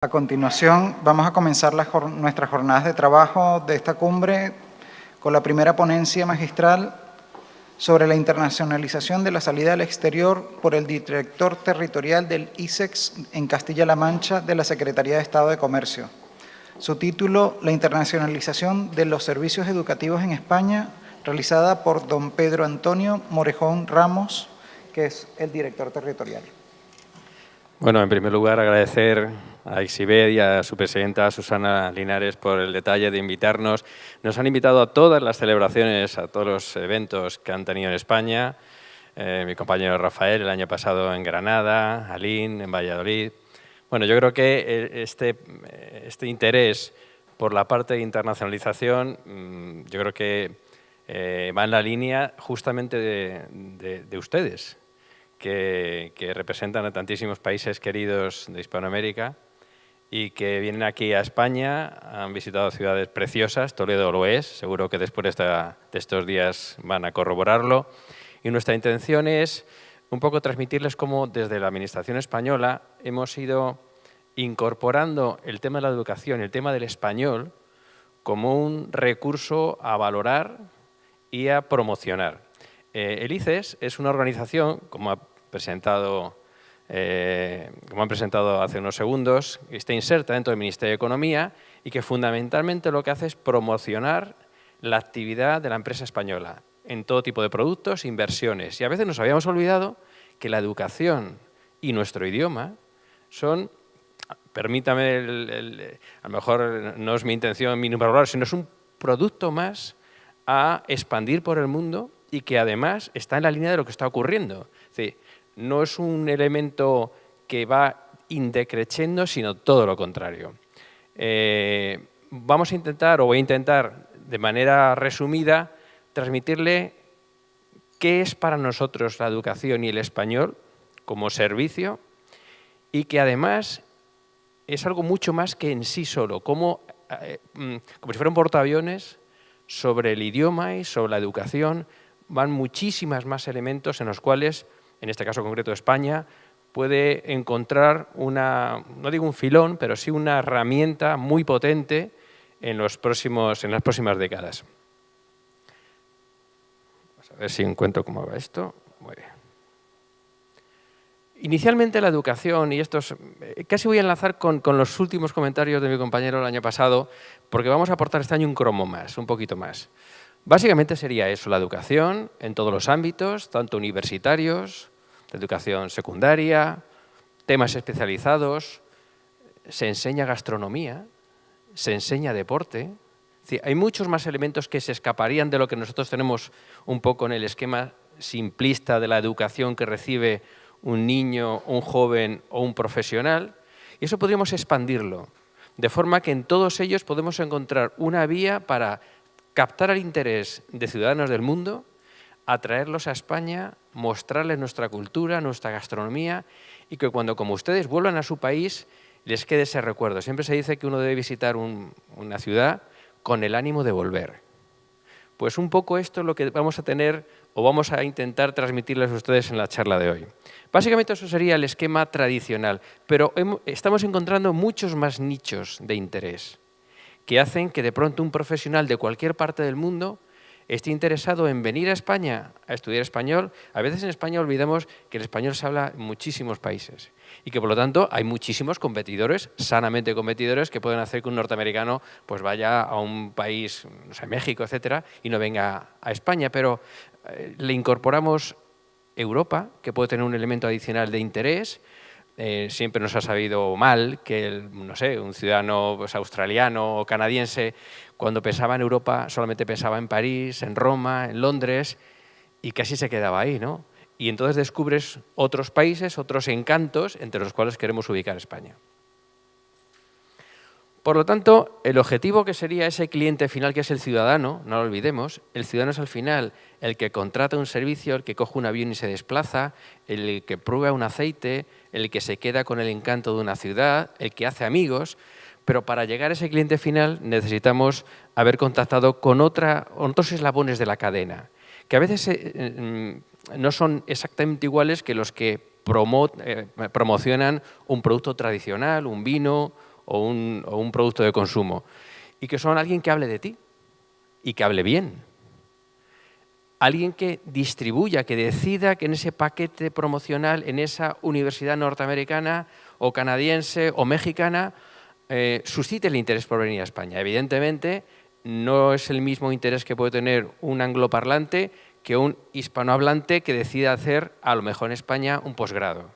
A continuación, vamos a comenzar nuestras jornadas de trabajo de esta cumbre con la primera ponencia magistral sobre la internacionalización de la salida al exterior por el director territorial del ISEX en Castilla-La Mancha de la Secretaría de Estado de Comercio. Su título, La internacionalización de los servicios educativos en España, realizada por don Pedro Antonio Morejón Ramos, que es el director territorial. Bueno, en primer lugar, agradecer a Ixibet y a su presidenta Susana Linares por el detalle de invitarnos. Nos han invitado a todas las celebraciones, a todos los eventos que han tenido en España. Mi compañero Rafael el año pasado en Granada, Alín en Valladolid. Bueno, yo creo que este interés por la parte de internacionalización, yo creo que va en la línea justamente de ustedes, que representan a tantísimos países queridos de Hispanoamérica y que vienen aquí a España, han visitado ciudades preciosas, Toledo lo es, seguro que después de estos días van a corroborarlo. Y nuestra intención es un poco transmitirles cómo desde la Administración española hemos ido incorporando el tema de la educación, el tema del español, como un recurso a valorar y a promocionar. El ICES es una organización, como han presentado hace unos segundos, que está inserta dentro del Ministerio de Economía y que fundamentalmente lo que hace es promocionar la actividad de la empresa española en todo tipo de productos, inversiones. Y a veces nos habíamos olvidado que la educación y nuestro idioma son, permítame, a lo mejor no es mi intención minimizar, sino es un producto más a expandir por el mundo y que además está en la línea de lo que está ocurriendo. Es decir, no es un elemento que va indecreciendo, sino todo lo contrario. Vamos a intentar, o voy a intentar, de manera resumida, transmitirle qué es para nosotros la educación y el español como servicio y que además es algo mucho más que en sí solo, como si fuera un portaaviones sobre el idioma y sobre la educación, van muchísimas más elementos en los cuales, en este caso concreto España, puede encontrar no digo un filón, pero sí una herramienta muy potente en las próximas décadas. Vamos a ver si encuentro cómo va esto. Muy bien. Inicialmente la educación, y casi voy a enlazar con los últimos comentarios de mi compañero el año pasado, porque vamos a aportar este año un cromo más, un poquito más. Básicamente sería eso, la educación en todos los ámbitos, tanto universitarios, de educación secundaria, temas especializados, se enseña gastronomía, se enseña deporte. Es decir, hay muchos más elementos que se escaparían de lo que nosotros tenemos un poco en el esquema simplista de la educación que recibe un niño, un joven o un profesional, y eso podríamos expandirlo, de forma que en todos ellos podemos encontrar una vía para captar el interés de ciudadanos del mundo, atraerlos a España, mostrarles nuestra cultura, nuestra gastronomía, y que cuando, como ustedes, vuelvan a su país, les quede ese recuerdo. Siempre se dice que uno debe visitar una ciudad con el ánimo de volver. Pues un poco esto es lo que vamos a tener o vamos a intentar transmitirles a ustedes en la charla de hoy. Básicamente eso sería el esquema tradicional, pero estamos encontrando muchos más nichos de interés que hacen que de pronto un profesional de cualquier parte del mundo esté interesado en venir a España a estudiar español. A veces en España olvidamos que el español se habla en muchísimos países y que por lo tanto hay muchísimos competidores, sanamente competidores, que pueden hacer que un norteamericano pues vaya a un país, no sé, México, etcétera, y no venga a España, pero le incorporamos Europa, que puede tener un elemento adicional de interés. Siempre nos ha sabido mal que, no sé, un ciudadano pues, australiano o canadiense, cuando pensaba en Europa, solamente pensaba en París, en Roma, en Londres, y casi se quedaba ahí, ¿no? Y entonces descubres otros países, otros encantos, entre los cuales queremos ubicar España. Por lo tanto, el objetivo que sería ese cliente final, que es el ciudadano, no lo olvidemos, el ciudadano es al final el que contrata un servicio, el que coge un avión y se desplaza, el que prueba un aceite, el que se queda con el encanto de una ciudad, el que hace amigos, pero para llegar a ese cliente final necesitamos haber contactado con otros eslabones de la cadena, que a veces no son exactamente iguales que los que promocionan un producto tradicional, un vino, o un producto de consumo. Y que son alguien que hable de ti y que hable bien. Alguien que distribuya, que decida que en ese paquete promocional, en esa universidad norteamericana o canadiense o mexicana, suscite el interés por venir a España. Evidentemente, no es el mismo interés que puede tener un angloparlante que un hispanohablante que decida hacer, a lo mejor en España, un posgrado.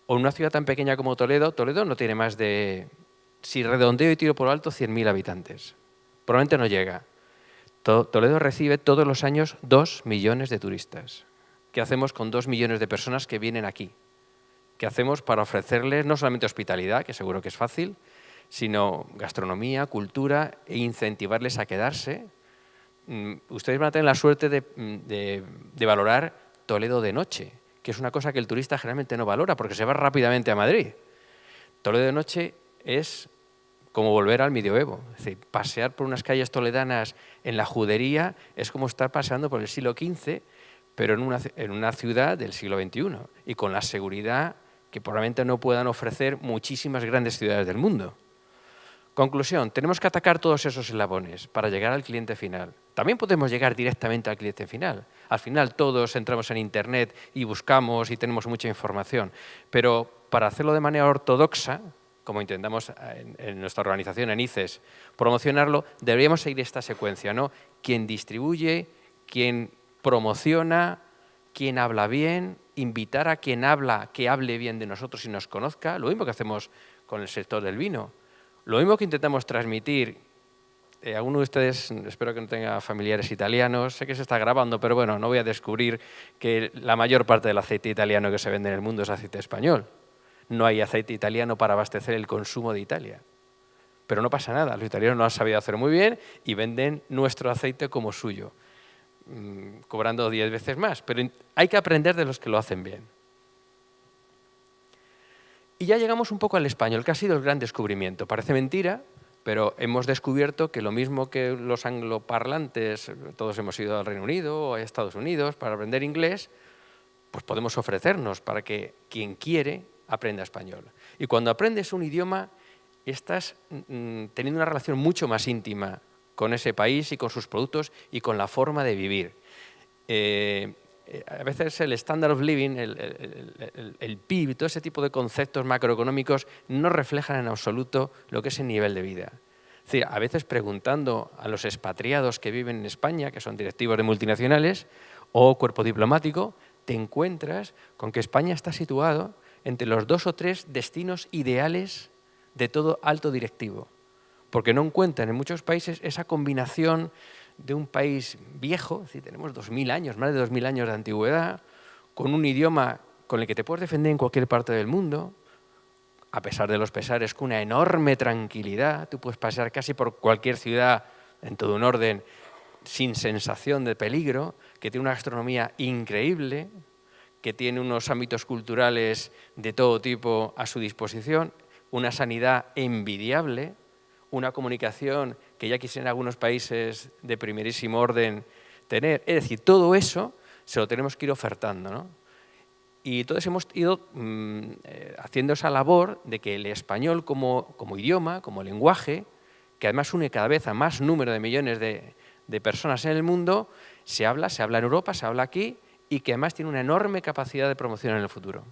O en una ciudad tan pequeña como Toledo, Toledo no tiene más de, si redondeo y tiro por alto, 100.000 habitantes. Probablemente no llega. Toledo recibe todos los años 2 millones de turistas. ¿Qué hacemos con 2 millones de personas que vienen aquí? ¿Qué hacemos para ofrecerles no solamente hospitalidad, que seguro que es fácil, sino gastronomía, cultura e incentivarles a quedarse? Ustedes van a tener la suerte de valorar Toledo de noche, que es una cosa que el turista generalmente no valora porque se va rápidamente a Madrid. Toledo de noche es como volver al medioevo. Es decir, pasear por unas calles toledanas en la judería es como estar paseando por el siglo XV, pero en una ciudad del siglo XXI y con la seguridad que probablemente no puedan ofrecer muchísimas grandes ciudades del mundo. Conclusión, tenemos que atacar todos esos eslabones para llegar al cliente final. También podemos llegar directamente al cliente final. Al final todos entramos en Internet y buscamos y tenemos mucha información, pero para hacerlo de manera ortodoxa, como intentamos en nuestra organización, en ICES, promocionarlo, deberíamos seguir esta secuencia, ¿no? Quien distribuye, quien promociona, quien habla bien, invitar a quien habla que hable bien de nosotros y nos conozca, lo mismo que hacemos con el sector del vino. Lo mismo que intentamos transmitir, alguno de ustedes, espero que no tenga familiares italianos, sé que se está grabando, pero bueno, no voy a descubrir que la mayor parte del aceite italiano que se vende en el mundo es aceite español. No hay aceite italiano para abastecer el consumo de Italia. Pero no pasa nada, los italianos lo han sabido hacer muy bien y venden nuestro aceite como suyo, cobrando 10 veces más. Pero hay que aprender de los que lo hacen bien. Y ya llegamos un poco al español, que ha sido el gran descubrimiento. Parece mentira, pero hemos descubierto que lo mismo que los angloparlantes, todos hemos ido al Reino Unido o a Estados Unidos para aprender inglés, pues podemos ofrecernos para que quien quiere aprenda español. Y cuando aprendes un idioma, estás teniendo una relación mucho más íntima con ese país y con sus productos y con la forma de vivir. A veces el standard of living, el PIB, todo ese tipo de conceptos macroeconómicos no reflejan en absoluto lo que es el nivel de vida. Es decir, a veces preguntando a los expatriados que viven en España, que son directivos de multinacionales o cuerpo diplomático, te encuentras con que España está situado entre los 2 o 3 destinos ideales de todo alto directivo, porque no encuentran en muchos países esa combinación de un país viejo, es decir, tenemos 2000 años, más de 2000 años de antigüedad, con un idioma con el que te puedes defender en cualquier parte del mundo, a pesar de los pesares, con una enorme tranquilidad. Tú puedes pasear casi por cualquier ciudad en todo un orden sin sensación de peligro, que tiene una gastronomía increíble, que tiene unos ámbitos culturales de todo tipo a su disposición, una sanidad envidiable, una comunicación que ya quisieran algunos países de primerísimo orden tener. Es decir, todo eso se lo tenemos que ir ofertando, ¿no? Y entonces hemos ido haciendo esa labor de que el español como idioma, como lenguaje, que además une cada vez a más número de millones de personas en el mundo, se habla en Europa, se habla aquí, y que además tiene una enorme capacidad de promoción en el futuro.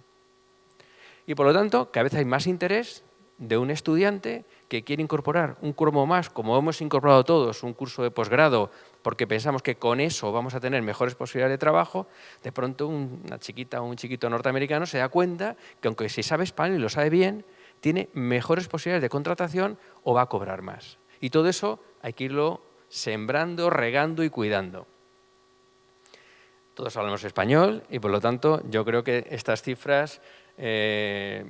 Y por lo tanto, cada vez hay más interés de un estudiante que quiere incorporar un curso más, como hemos incorporado todos, un curso de posgrado, porque pensamos que con eso vamos a tener mejores posibilidades de trabajo. De pronto una chiquita o un chiquito norteamericano se da cuenta que aunque si sabe español y lo sabe bien, tiene mejores posibilidades de contratación o va a cobrar más. Y todo eso hay que irlo sembrando, regando y cuidando. Todos hablamos español y, por lo tanto, yo creo que estas cifras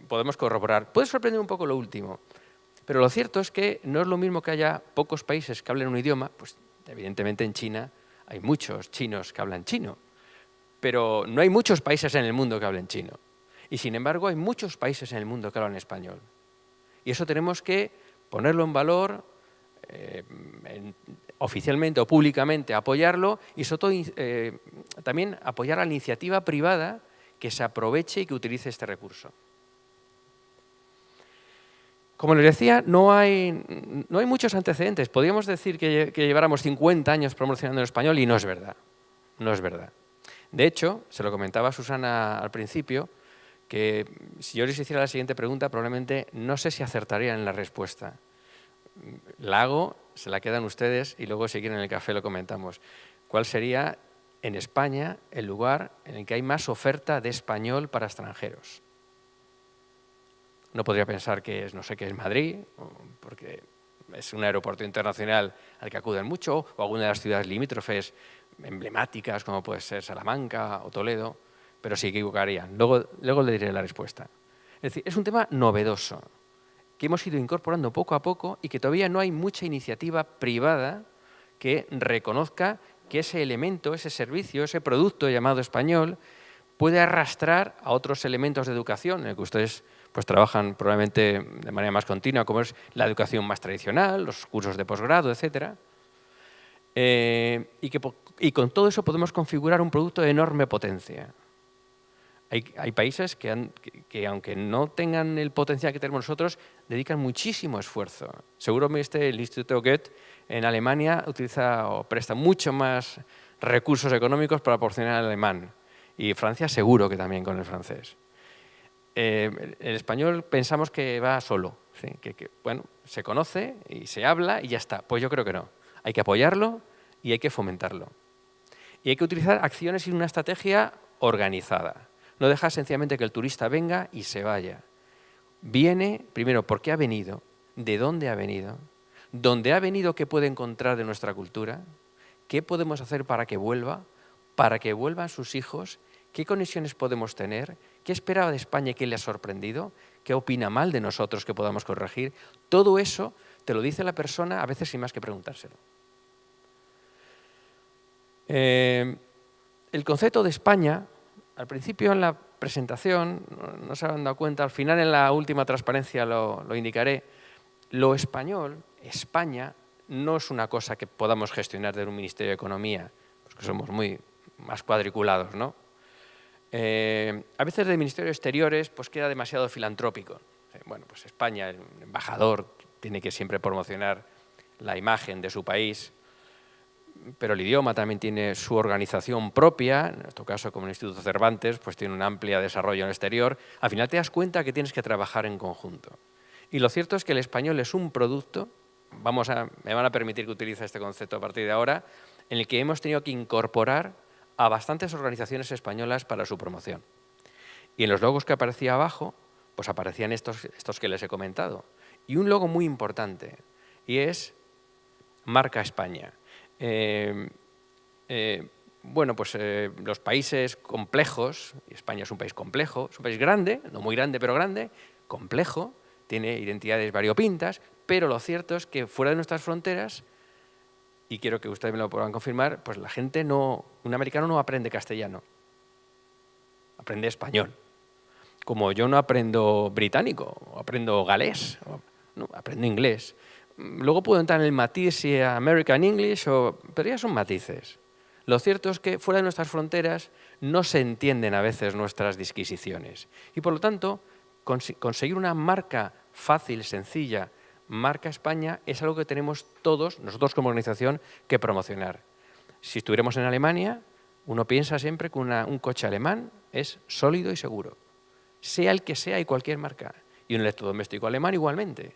podemos corroborar. Puede sorprender un poco lo último, pero lo cierto es que no es lo mismo que haya pocos países que hablen un idioma, pues evidentemente en China hay muchos chinos que hablan chino, pero no hay muchos países en el mundo que hablen chino. Y, sin embargo, hay muchos países en el mundo que hablan español. Y eso tenemos que ponerlo en valor, oficialmente o públicamente apoyarlo y sobre todo también apoyar a la iniciativa privada que se aproveche y que utilice este recurso. Como les decía, no hay muchos antecedentes. Podríamos decir que lleváramos 50 años promocionando el español y no es verdad. No es verdad. De hecho, se lo comentaba a Susana al principio, que si yo les hiciera la siguiente pregunta, probablemente no sé si acertarían en la respuesta. La hago, se la quedan ustedes y luego si quieren en el café lo comentamos. ¿Cuál sería en España el lugar en el que hay más oferta de español para extranjeros? No podría pensar que es, no sé, que es Madrid, porque es un aeropuerto internacional al que acuden mucho, o alguna de las ciudades limítrofes emblemáticas, como puede ser Salamanca o Toledo, pero se equivocarían. Luego le diré la respuesta. Es decir, es un tema novedoso, que hemos ido incorporando poco a poco y que todavía no hay mucha iniciativa privada que reconozca que ese elemento, ese servicio, ese producto llamado español, puede arrastrar a otros elementos de educación en el que ustedes pues trabajan probablemente de manera más continua, como es la educación más tradicional, los cursos de posgrado, etc. Y con todo eso podemos configurar un producto de enorme potencia. Hay países que, aunque no tengan el potencial que tenemos nosotros, dedican muchísimo esfuerzo. Seguro que el Instituto Goethe en Alemania utiliza o presta mucho más recursos económicos para proporcionar el alemán. Y Francia seguro que también con el francés. El español pensamos que va solo, ¿sí? Bueno, se conoce y se habla y ya está. Pues yo creo que no. Hay que apoyarlo y hay que fomentarlo. Y hay que utilizar acciones y una estrategia organizada. No dejar sencillamente que el turista venga y se vaya. Viene, primero, ¿por qué ha venido? ¿De dónde ha venido? ¿Dónde ha venido qué puede encontrar de nuestra cultura? ¿Qué podemos hacer para que vuelva? ¿Para que vuelvan sus hijos? ¿Qué conexiones podemos tener? ¿Qué esperaba de España y qué le ha sorprendido? ¿Qué opina mal de nosotros que podamos corregir? Todo eso te lo dice la persona a veces sin más que preguntárselo. El concepto de España, al principio en la presentación, no se han dado cuenta, al final en la última transparencia lo indicaré, lo español, España, no es una cosa que podamos gestionar desde un Ministerio de Economía, porque somos muy más cuadriculados, ¿no? A veces del Ministerio de Exteriores pues queda demasiado filantrópico. Bueno, pues España, el embajador, tiene que siempre promocionar la imagen de su país, pero el idioma también tiene su organización propia, en nuestro caso como el Instituto Cervantes, pues tiene un amplio desarrollo en el exterior. Al final te das cuenta que tienes que trabajar en conjunto. Y lo cierto es que el español es un producto, me van a permitir que utilice este concepto a partir de ahora, en el que hemos tenido que incorporar a bastantes organizaciones españolas para su promoción. Y en los logos que aparecía abajo, pues aparecían estos que les he comentado. Y un logo muy importante, y es Marca España. Bueno, pues los países complejos, y España es un país complejo, es un país grande, no muy grande, pero grande, complejo, tiene identidades variopintas, pero lo cierto es que fuera de nuestras fronteras, y quiero que ustedes me lo puedan confirmar, pues la gente un americano no aprende castellano, aprende español. Como yo no aprendo británico, o aprendo galés, no, aprendo inglés. Luego puedo entrar en el matiz si American English, pero ya son matices. Lo cierto es que fuera de nuestras fronteras no se entienden a veces nuestras disquisiciones. Y por lo tanto, conseguir una marca fácil, sencilla, Marca España, es algo que tenemos todos, nosotros como organización, que promocionar. Si estuviéramos en Alemania, uno piensa siempre que un coche alemán es sólido y seguro, sea el que sea y cualquier marca. Y un electrodoméstico alemán igualmente.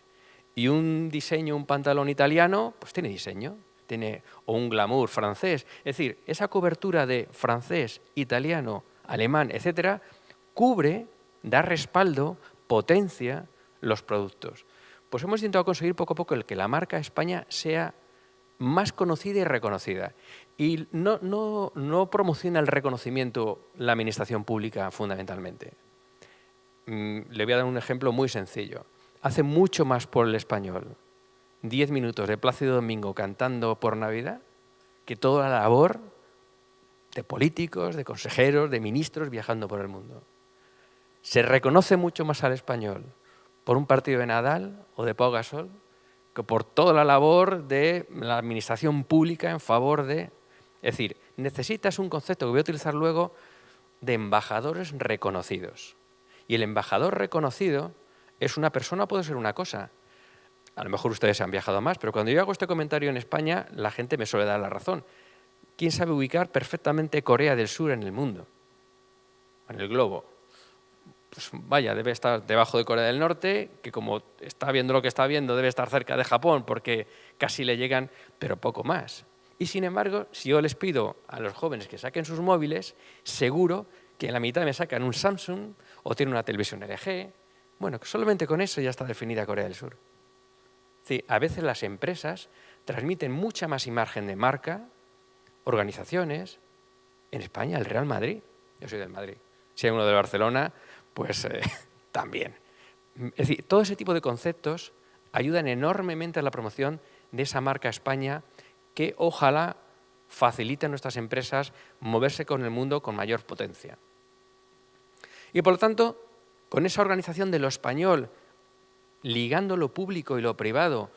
Y un diseño, un pantalón italiano, pues tiene diseño, o un glamour francés. Es decir, esa cobertura de francés, italiano, alemán, etcétera, cubre, da respaldo, potencia los productos. Pues hemos intentado conseguir poco a poco el que la marca España sea más conocida y reconocida. Y no promociona el reconocimiento la administración pública fundamentalmente. Le voy a dar un ejemplo muy sencillo. Hace mucho más por el español 10 minutos de Plácido Domingo cantando por Navidad que toda la labor de políticos, de consejeros, de ministros viajando por el mundo. Se reconoce mucho más al español por un partido de Nadal o de Pau Gasol que por toda la labor de la administración pública en favor de... Es decir, necesitas un concepto que voy a utilizar luego de embajadores reconocidos. Y el embajador reconocido ¿Es una persona o puede ser una cosa? A lo mejor ustedes han viajado más, pero cuando yo hago este comentario en España, la gente me suele dar la razón. ¿Quién sabe ubicar perfectamente Corea del Sur en el mundo? En el globo. Pues vaya, debe estar debajo de Corea del Norte, que como está viendo lo que está viendo, debe estar cerca de Japón, porque casi le llegan, pero poco más. Y sin embargo, si yo les pido a los jóvenes que saquen sus móviles, seguro que en la mitad me sacan un Samsung o tienen una televisión LG. Bueno, que solamente con eso ya está definida Corea del Sur. Sí, a veces las empresas transmiten mucha más imagen de marca, organizaciones. En España, el Real Madrid, yo soy del Madrid. Si hay uno de Barcelona, pues también. Es decir, todo ese tipo de conceptos ayudan enormemente a la promoción de esa marca España que ojalá facilite a nuestras empresas moverse con el mundo con mayor potencia. Y por lo tanto, con esa organización de lo español, ligando lo público y lo privado,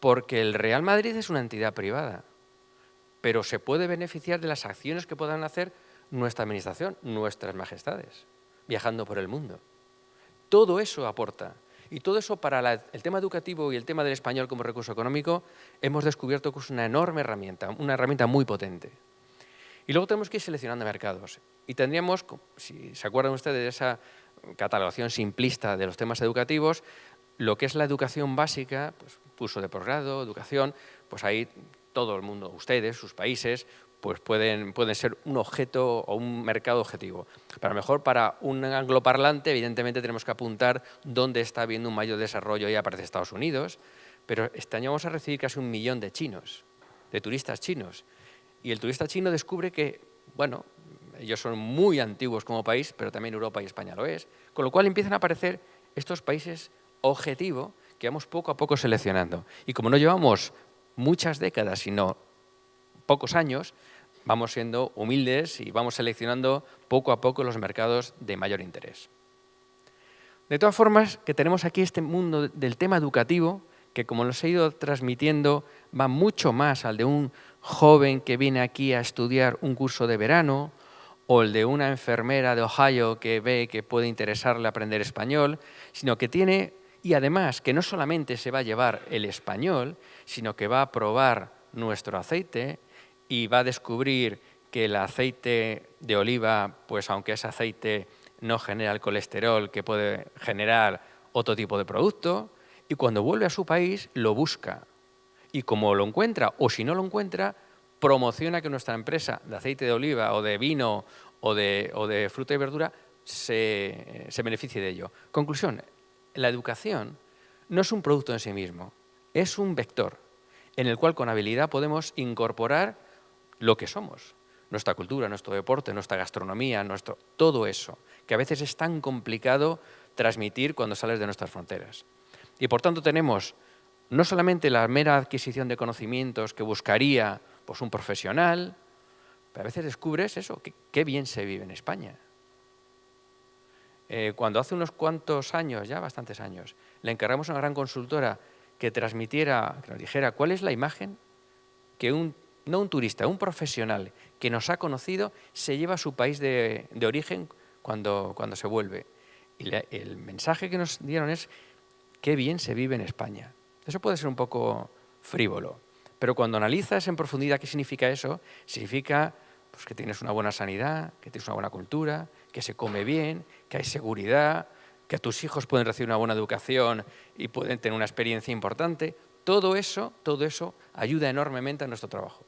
porque el Real Madrid es una entidad privada, pero se puede beneficiar de las acciones que puedan hacer nuestra administración, nuestras majestades, viajando por el mundo. Todo eso aporta. Y todo eso para el tema educativo y el tema del español como recurso económico hemos descubierto que es una enorme herramienta, una herramienta muy potente. Y luego tenemos que ir seleccionando mercados. Y tendríamos, si se acuerdan ustedes de esa catalogación simplista de los temas educativos, lo que es la educación básica, pues, curso de posgrado, educación, pues ahí todo el mundo, ustedes, sus países, pues pueden ser un objeto o un mercado objetivo. Pero a lo mejor para un angloparlante, evidentemente tenemos que apuntar dónde está habiendo un mayor desarrollo, y aparece Estados Unidos, pero este año vamos a recibir casi 1 millón de chinos, de turistas chinos. Y el turista chino descubre que, bueno, ellos son muy antiguos como país, pero también Europa y España lo es, con lo cual empiezan a aparecer estos países objetivo que vamos poco a poco seleccionando. Y como no llevamos muchas décadas, sino pocos años, vamos siendo humildes y vamos seleccionando poco a poco los mercados de mayor interés. De todas formas, que tenemos aquí este mundo del tema educativo, que como los he ido transmitiendo, va mucho más al de un joven que viene aquí a estudiar un curso de verano, o el de una enfermera de Ohio que ve que puede interesarle aprender español, sino que tiene, y además que no solamente se va a llevar el español, sino que va a probar nuestro aceite y va a descubrir que el aceite de oliva, pues aunque ese aceite no genera el colesterol que puede generar otro tipo de producto, y cuando vuelve a su país lo busca. Y como lo encuentra, o si no lo encuentra, promociona que nuestra empresa de aceite de oliva o de vino o de fruta y verdura se beneficie de ello. Conclusión, la educación no es un producto en sí mismo, es un vector en el cual con habilidad podemos incorporar lo que somos, nuestra cultura, nuestro deporte, nuestra gastronomía, todo eso, que a veces es tan complicado transmitir cuando sales de nuestras fronteras. Y por tanto tenemos no solamente la mera adquisición de conocimientos que buscaría pues, un profesional, pero a veces descubres eso, que qué bien se vive en España. Cuando hace unos cuantos años, ya bastantes años, le encargamos a una gran consultora que transmitiera, que nos dijera cuál es la imagen que no un turista, un profesional que nos ha conocido se lleva a su país de origen cuando se vuelve. Y el mensaje que nos dieron es qué bien se vive en España. Eso puede ser un poco frívolo, pero cuando analizas en profundidad qué significa eso, significa pues, que tienes una buena sanidad, que tienes una buena cultura, que se come bien, que hay seguridad, que tus hijos pueden recibir una buena educación y pueden tener una experiencia importante. Todo eso ayuda enormemente a nuestro trabajo.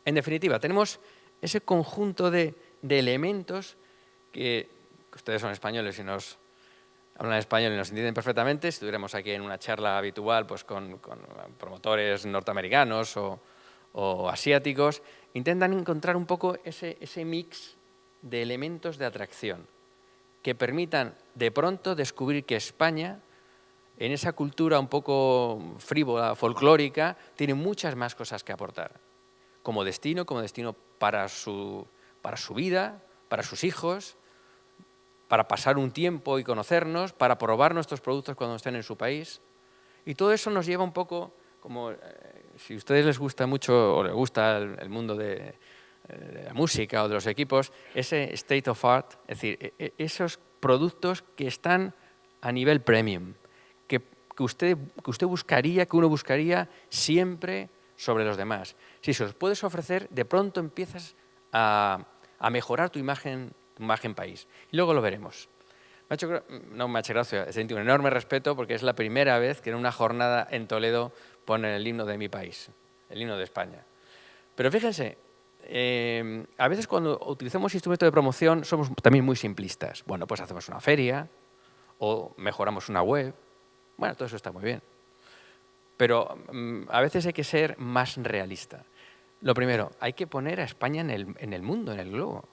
En definitiva, tenemos ese conjunto de elementos que ustedes son españoles y nos hablan español y nos entienden perfectamente. Si estuviéramos aquí en una charla habitual pues con promotores norteamericanos o asiáticos, intentan encontrar un poco ese mix de elementos de atracción que permitan de pronto descubrir que España, en esa cultura un poco frívola, folclórica, tiene muchas más cosas que aportar. Como destino para su vida, para sus hijos, para pasar un tiempo y conocernos, para probar nuestros productos cuando estén en su país. Y todo eso nos lleva un poco, como si a ustedes les gusta mucho o les gusta el mundo de la música o de los equipos, ese state of art, es decir, esos productos que están a nivel premium, que uno buscaría siempre sobre los demás. Si se los puedes ofrecer, de pronto empiezas a mejorar tu imagen país. Y luego lo veremos. No me ha hecho gracia, he sentido un enorme respeto porque es la primera vez que en una jornada en Toledo ponen el himno de mi país, el himno de España. Pero fíjense, a veces cuando utilizamos instrumentos de promoción somos también muy simplistas. Bueno, pues hacemos una feria o mejoramos una web. Bueno, todo eso está muy bien. Pero a veces hay que ser más realista. Lo primero, hay que poner a España en el mundo, en el globo.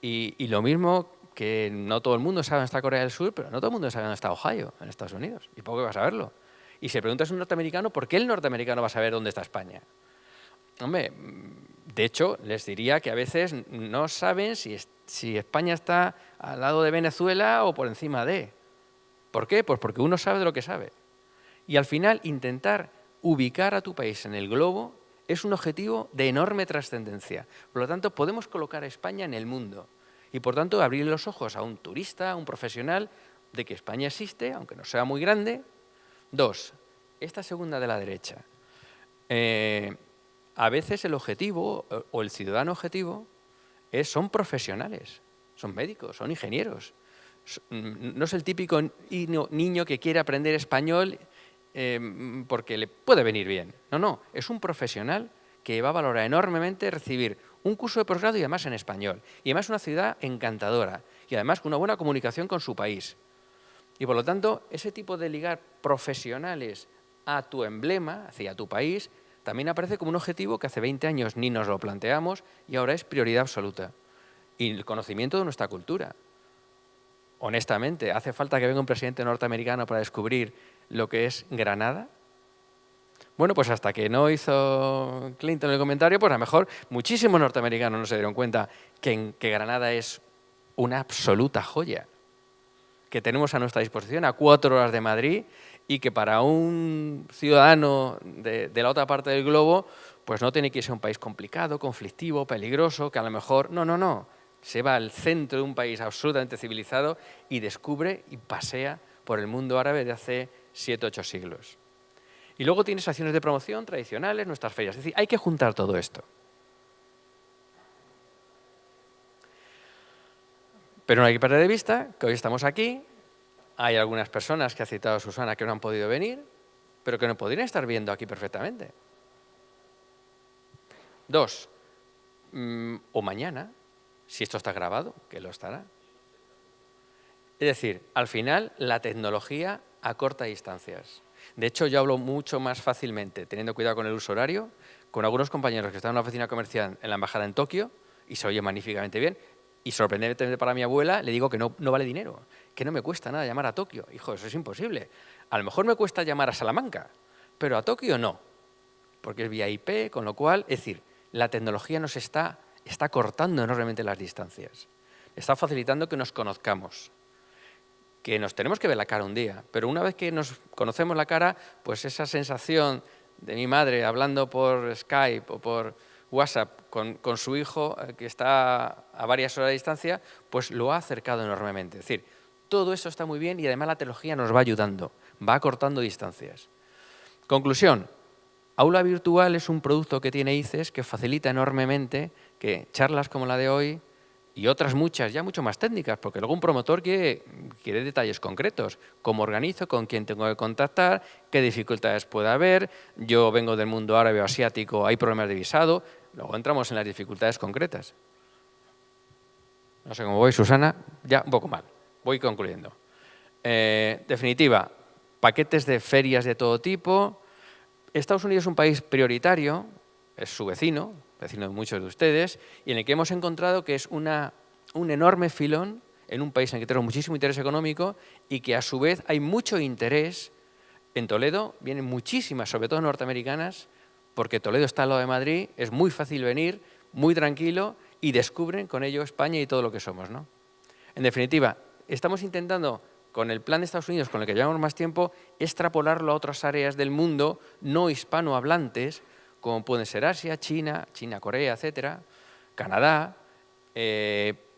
Y lo mismo que no todo el mundo sabe dónde está Corea del Sur, pero no todo el mundo sabe dónde está Ohio, en Estados Unidos. Y poco que va a saberlo. Y si preguntas a un norteamericano, ¿por qué el norteamericano va a saber dónde está España? Hombre, de hecho, les diría que a veces no saben si España está al lado de Venezuela o por encima de. ¿Por qué? Pues porque uno sabe de lo que sabe. Y al final, intentar ubicar a tu país en el globo es un objetivo de enorme trascendencia. Por lo tanto, podemos colocar a España en el mundo y, por tanto, abrir los ojos a un turista, a un profesional, de que España existe, aunque no sea muy grande. 2, esta segunda de la derecha. A veces el objetivo o el ciudadano objetivo son profesionales, son médicos, son ingenieros. No es el típico niño que quiere aprender español porque le puede venir bien. No, es un profesional que va a valorar enormemente recibir un curso de posgrado y además en español. Y además una ciudad encantadora y además con una buena comunicación con su país. Y por lo tanto, ese tipo de ligar profesionales a tu emblema, hacia tu país, también aparece como un objetivo que hace 20 años ni nos lo planteamos y ahora es prioridad absoluta. Y el conocimiento de nuestra cultura. Honestamente, ¿hace falta que venga un presidente norteamericano para descubrir lo que es Granada? Bueno, pues hasta que no hizo Clinton el comentario, pues a lo mejor muchísimos norteamericanos no se dieron cuenta que Granada es una absoluta joya, que tenemos a nuestra disposición a 4 horas de Madrid y que para un ciudadano de la otra parte del globo, pues no tiene que irse a un país complicado, conflictivo, peligroso, que a lo mejor... No. Se va al centro de un país absolutamente civilizado y descubre y pasea por el mundo árabe de hace 7 u 8 siglos. Y luego tienes acciones de promoción tradicionales, nuestras ferias. Es decir, hay que juntar todo esto. Pero no hay que perder de vista que hoy estamos aquí. Hay algunas personas que ha citado Susana que no han podido venir, pero que no podrían estar viendo aquí perfectamente. 2, o mañana, si esto está grabado, que lo estará. Es decir, al final la tecnología acorta distancias. De hecho, yo hablo mucho más fácilmente, teniendo cuidado con el uso horario, con algunos compañeros que están en una oficina comercial en la embajada en Tokio y se oye magníficamente bien. Y sorprendentemente para mi abuela le digo que no vale dinero, que no me cuesta nada llamar a Tokio. Hijo, eso es imposible. A lo mejor me cuesta llamar a Salamanca, pero a Tokio no, porque es vía IP, con lo cual, es decir, la tecnología nos está cortando enormemente las distancias. Está facilitando que nos conozcamos, que nos tenemos que ver la cara un día, pero una vez que nos conocemos la cara, pues esa sensación de mi madre hablando por Skype o por WhatsApp con su hijo que está a varias horas de distancia, pues lo ha acercado enormemente. Es decir, todo eso está muy bien y además la tecnología nos va ayudando, va acortando distancias. Conclusión, Aula Virtual es un producto que tiene ICES que facilita enormemente que charlas como la de hoy y otras muchas, ya mucho más técnicas, porque luego un promotor quiere detalles concretos, cómo organizo, con quién tengo que contactar, qué dificultades puede haber, yo vengo del mundo árabe o asiático, hay problemas de visado, luego entramos en las dificultades concretas. No sé cómo voy, Susana, ya un poco mal, voy concluyendo. Definitiva, paquetes de ferias de todo tipo. Estados Unidos es un país prioritario, es su vecino de muchos de ustedes, y en el que hemos encontrado que es un enorme filón en un país en el que tenemos muchísimo interés económico y que a su vez hay mucho interés. En Toledo vienen muchísimas, sobre todo norteamericanas, porque Toledo está al lado de Madrid, es muy fácil venir, muy tranquilo, y descubren con ello España y todo lo que somos, ¿no? En definitiva, estamos intentando, con el plan de Estados Unidos, con el que llevamos más tiempo, extrapolarlo a otras áreas del mundo no hispanohablantes, como pueden ser Asia, China, Corea, etcétera, Canadá,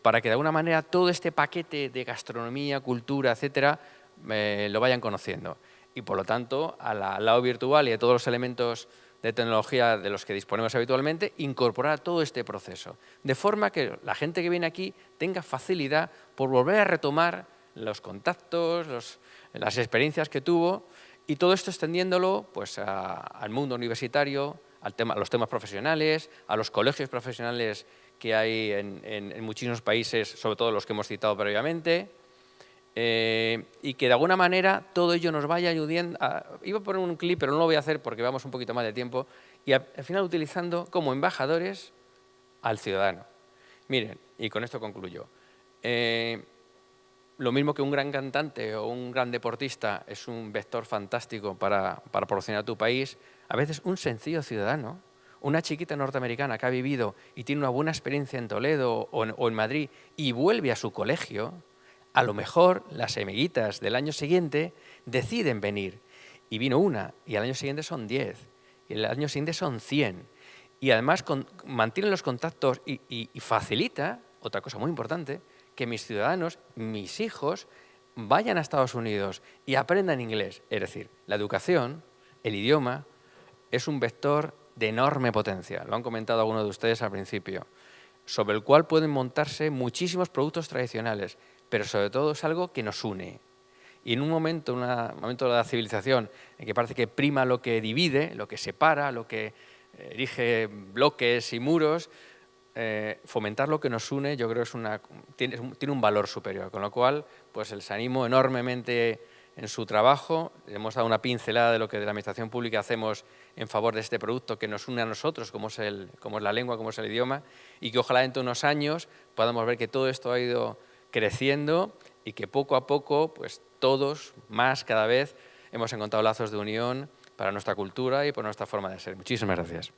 para que de alguna manera todo este paquete de gastronomía, cultura, etcétera, lo vayan conociendo. Y por lo tanto, al lado virtual y a todos los elementos de tecnología de los que disponemos habitualmente, incorporar todo este proceso. De forma que la gente que viene aquí tenga facilidad por volver a retomar los contactos, las experiencias que tuvo, y todo esto extendiéndolo pues, al mundo universitario, a los temas profesionales, a los colegios profesionales que hay en muchísimos países, sobre todo los que hemos citado previamente, y que de alguna manera todo ello nos vaya ayudando. Iba a poner un clip, pero no lo voy a hacer porque vamos un poquito más de tiempo, y al final utilizando como embajadores al ciudadano. Miren, y con esto concluyo. Lo mismo que un gran cantante o un gran deportista es un vector fantástico para promocionar tu país, a veces un sencillo ciudadano, una chiquita norteamericana que ha vivido y tiene una buena experiencia en Toledo o en Madrid y vuelve a su colegio, a lo mejor las amiguitas del año siguiente deciden venir. Y vino una, y al año siguiente son 10, y el año siguiente son 100. Y además mantienen los contactos y facilita, otra cosa muy importante, que mis ciudadanos, mis hijos, vayan a Estados Unidos y aprendan inglés. Es decir, la educación, el idioma, es un vector de enorme potencia. Lo han comentado algunos de ustedes al principio, sobre el cual pueden montarse muchísimos productos tradicionales, pero sobre todo es algo que nos une. Y en un momento de la civilización en que parece que prima lo que divide, lo que separa, lo que erige bloques y muros, fomentar lo que nos une, yo creo que tiene un valor superior. Con lo cual, pues les animo enormemente en su trabajo. Hemos dado una pincelada de lo que de la Administración Pública hacemos en favor de este producto que nos une a nosotros, como es la lengua, como es el idioma, y que ojalá dentro de unos años podamos ver que todo esto ha ido creciendo y que poco a poco, pues todos, más cada vez, hemos encontrado lazos de unión para nuestra cultura y por nuestra forma de ser. Muchísimas gracias.